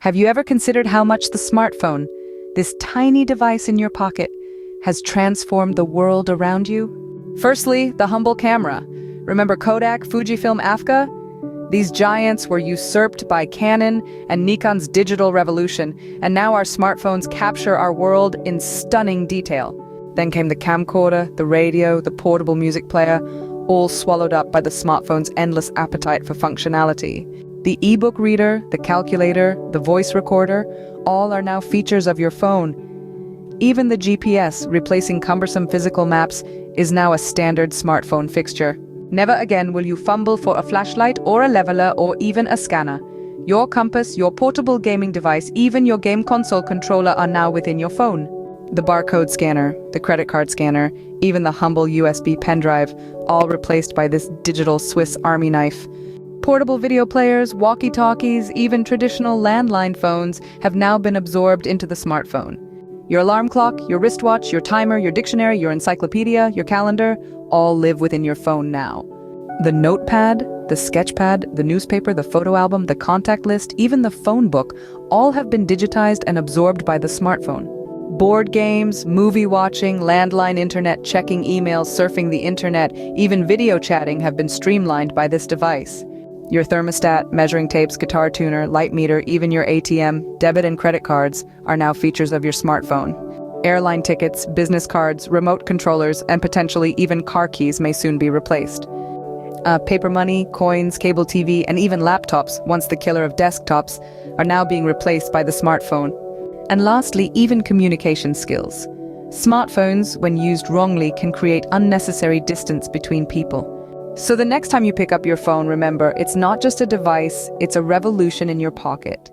Have you ever considered how much the smartphone, this tiny device in your pocket, has transformed the world around you? Firstly, the humble camera. Remember Kodak, Fujifilm, AFCA? These giants were usurped by Canon and Nikon's digital revolution, and now our smartphones capture our world in stunning detail. Then came the camcorder, the radio, the portable music player, all swallowed up by the smartphone's endless appetite for functionality. The e-book reader, the calculator, the voice recorder, all are now features of your phone. Even the GPS, replacing cumbersome physical maps, is now a standard smartphone fixture. Never again will you fumble for a flashlight or a leveler or even a scanner. Your compass, your portable gaming device, even your game console controller are now within your phone. The barcode scanner, the credit card scanner, even the humble USB pen drive, all replaced by this digital Swiss Army knife. Portable video players, walkie-talkies, even traditional landline phones have now been absorbed into the smartphone. Your alarm clock, your wristwatch, your timer, your dictionary, your encyclopedia, your calendar, all live within your phone now. The notepad, the sketchpad, the newspaper, the photo album, the contact list, even the phone book, all have been digitized and absorbed by the smartphone. Board games, movie watching, landline internet, checking emails, surfing the internet, even video chatting have been streamlined by this device. Your thermostat, measuring tapes, guitar tuner, light meter, even your ATM, debit and credit cards are now features of your smartphone. Airline tickets, business cards, remote controllers, and potentially even car keys may soon be replaced. Paper money, coins, cable TV, and even laptops, once the killer of desktops, are now being replaced by the smartphone. And lastly, even communication skills. Smartphones, when used wrongly, can create unnecessary distance between people. So the next time you pick up your phone, remember, it's not just a device, it's a revolution in your pocket.